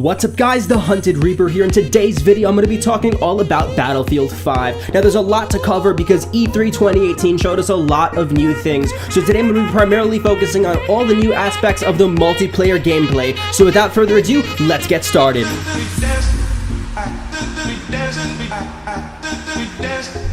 What's up guys, the Hunted Reaper here. In today's video I'm going to be talking all about Battlefield 5. Now there's a lot to cover because E3 2018 showed us a lot of new things. So today I'm going to be primarily focusing on all the new aspects of the multiplayer gameplay. So without further ado, let's get started.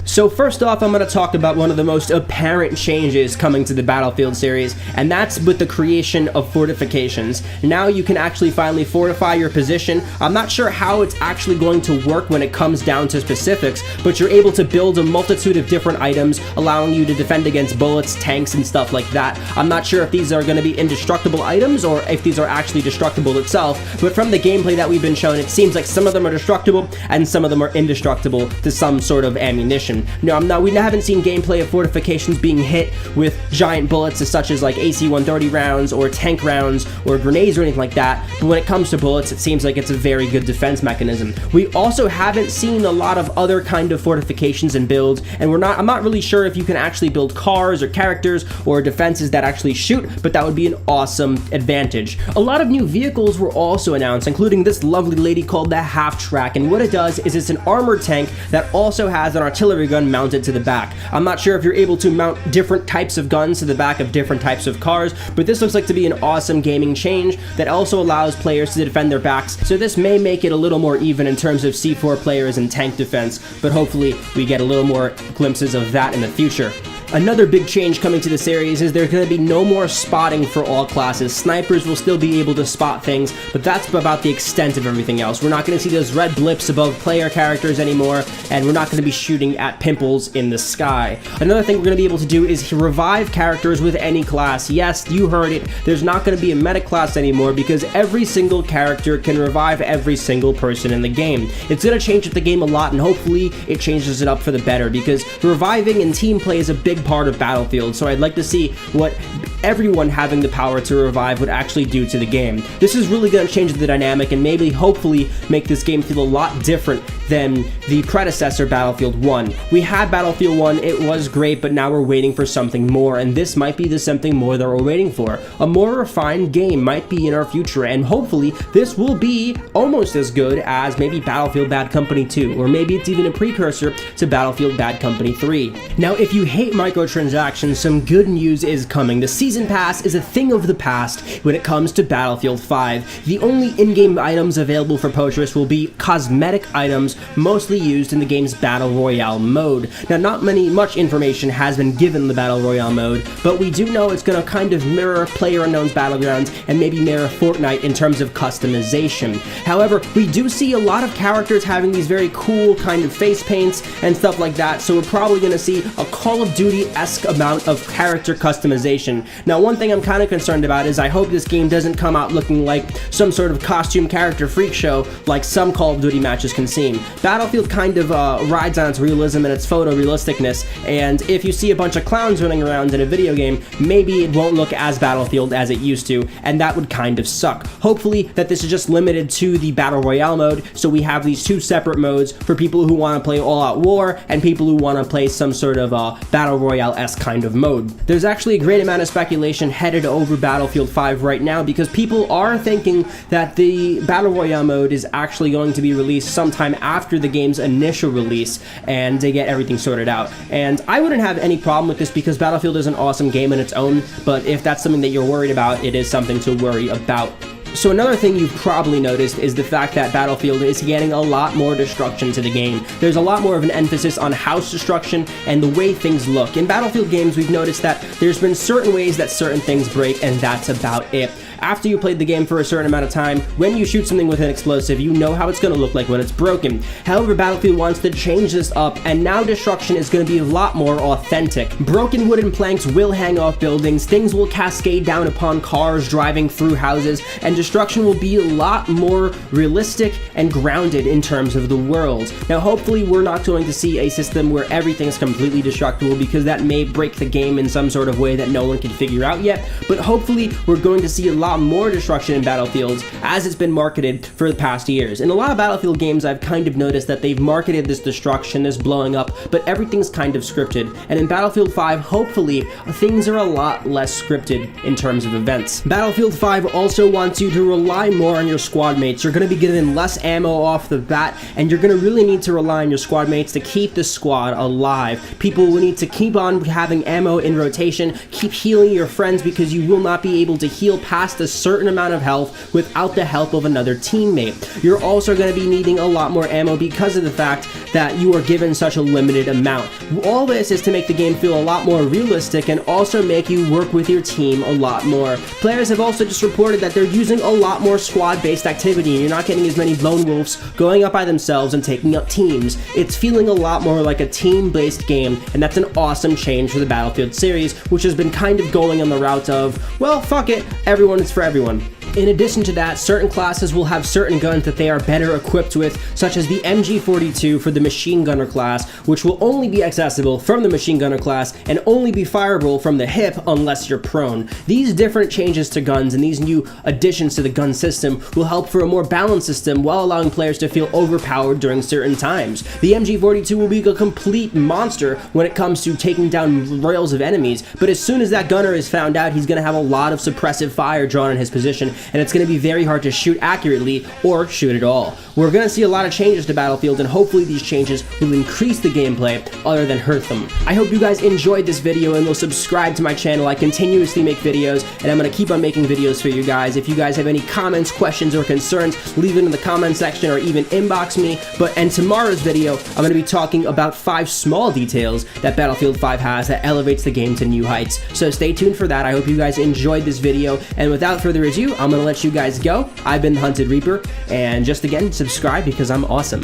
So first off, I'm going to talk about one of the most apparent changes coming to the Battlefield series, and that's with the creation of fortifications. Now you can actually finally fortify your position. I'm not sure how it's actually going to work when it comes down to specifics, but you're able to build a multitude of different items, allowing you to defend against bullets, tanks, and stuff like that. I'm not sure if these are going to be indestructible items or if these are actually destructible itself, but from the gameplay that we've been shown, it seems like some of them are destructible and some of them are indestructible to some sort of ammunition. No, we haven't seen gameplay of fortifications being hit with giant bullets such as like AC-130 rounds or tank rounds or grenades or anything like that, but when it comes to bullets, it seems like it's a very good defense mechanism. We also haven't seen a lot of other kind of fortifications and builds, and I'm not really sure if you can actually build cars or characters or defenses that actually shoot, but that would be an awesome advantage. A lot of new vehicles were also announced, including this lovely lady called the Half-Track, and what it does is it's an armored tank that also has an artillery gun mounted to the back. I'm not sure if you're able to mount different types of guns to the back of different types of cars, but this looks like to be an awesome gaming change that also allows players to defend their backs, so this may make it a little more even in terms of C4 players and tank defense, but hopefully we get a little more glimpses of that in the future. Another big change coming to the series is there's going to be no more spotting for all classes. Snipers will still be able to spot things, but that's about the extent of everything else. We're not going to see those red blips above player characters anymore, and we're not going to be shooting at pimples in the sky. Another thing we're going to be able to do is revive characters with any class. Yes, you heard it. There's not going to be a meta class anymore because every single character can revive every single person in the game. It's going to change the game a lot, and hopefully it changes it up for the better because reviving and team play is a big part of Battlefield, so I'd like to see what everyone having the power to revive would actually do to the game. This is really going to change the dynamic and maybe hopefully make this game feel a lot different than the predecessor Battlefield 1. We had Battlefield 1, it was great, but now we're waiting for something more, and this might be the something more that we're waiting for. A more refined game might be in our future, and hopefully this will be almost as good as maybe Battlefield Bad Company 2, or maybe it's even a precursor to Battlefield Bad Company 3. Now, if you hate microtransactions, some good news is coming. The Season Pass is a thing of the past when it comes to Battlefield 5. The only in-game items available for purchase will be cosmetic items mostly used in the game's Battle Royale mode. Now, not much information has been given the Battle Royale mode, but we do know it's going to kind of mirror PlayerUnknown's Battlegrounds and maybe mirror Fortnite in terms of customization. However, we do see a lot of characters having these very cool kind of face paints and stuff like that, so we're probably going to see a Call of Duty-esque amount of character customization. Now, one thing I'm kind of concerned about is I hope this game doesn't come out looking like some sort of costume character freak show like some Call of Duty matches can seem. Battlefield kind of rides on its realism and its photorealisticness, and if you see a bunch of clowns running around in a video game, maybe it won't look as Battlefield as it used to, and that would kind of suck. Hopefully that this is just limited to the Battle Royale mode, so we have these two separate modes for people who want to play all-out war and people who want to play some sort of Battle Royale-esque kind of mode. There's actually a great amount of speculation headed over Battlefield 5 right now because people are thinking that the Battle Royale mode is actually going to be released sometime after the game's initial release and they get everything sorted out. And I wouldn't have any problem with this because Battlefield is an awesome game in its own, but if that's something that you're worried about, it is something to worry about. So another thing you've probably noticed is the fact that Battlefield is getting a lot more destruction to the game. There's a lot more of an emphasis on house destruction and the way things look. In Battlefield games, we've noticed that there's been certain ways that certain things break, and that's about it. After you played the game for a certain amount of time, when you shoot something with an explosive, you know how it's going to look like when it's broken. However, Battlefield wants to change this up, and now destruction is going to be a lot more authentic. Broken wooden planks will hang off buildings, things will cascade down upon cars driving through houses, and destruction will be a lot more realistic and grounded in terms of the world. Now, hopefully, we're not going to see a system where everything is completely destructible because that may break the game in some sort of way that no one can figure out yet, but hopefully, we're going to see a lot more destruction in Battlefield as it's been marketed for the past years. In a lot of Battlefield games, I've kind of noticed that they've marketed this destruction, this blowing up, but everything's kind of scripted. And in Battlefield 5, hopefully, things are a lot less scripted in terms of events. Battlefield 5 also wants you to rely more on your squad mates. You're going to be given less ammo off the bat, and you're going to really need to rely on your squad mates to keep the squad alive. People will need to keep on having ammo in rotation, keep healing your friends, because you will not be able to heal past a certain amount of health without the help of another teammate. You're also going to be needing a lot more ammo because of the fact that you are given such a limited amount. All this is to make the game feel a lot more realistic and also make you work with your team a lot more. Players have also just reported that they're using a lot more squad-based activity. You're not getting as many lone wolves going up by themselves and taking up teams. It's feeling a lot more like a team-based game, and that's an awesome change for the Battlefield series, which has been kind of going on the route of, well, fuck it, everyone is for everyone. In addition to that, certain classes will have certain guns that they are better equipped with, such as the MG42 for the Machine Gunner class, which will only be accessible from the Machine Gunner class and only be fireable from the hip unless you're prone. These different changes to guns and these new additions to the gun system will help for a more balanced system while allowing players to feel overpowered during certain times. The MG42 will be a complete monster when it comes to taking down royals of enemies, but as soon as that gunner is found out, he's going to have a lot of suppressive fire drawn in his position, and it's going to be very hard to shoot accurately or shoot at all. We're going to see a lot of changes to Battlefield, and hopefully these changes will increase the gameplay other than hurt them. I hope you guys enjoyed this video and will subscribe to my channel. I continuously make videos, and I'm going to keep on making videos for you guys. If you guys have any comments, questions, or concerns, leave it in the comment section or even inbox me. And tomorrow's video, I'm going to be talking about 5 small details that Battlefield 5 has that elevates the game to new heights. So stay tuned for that. I hope you guys enjoyed this video, and without further ado, I'm going to let you guys go. I've been the Hunted Reaper, and just again, subscribe because I'm awesome.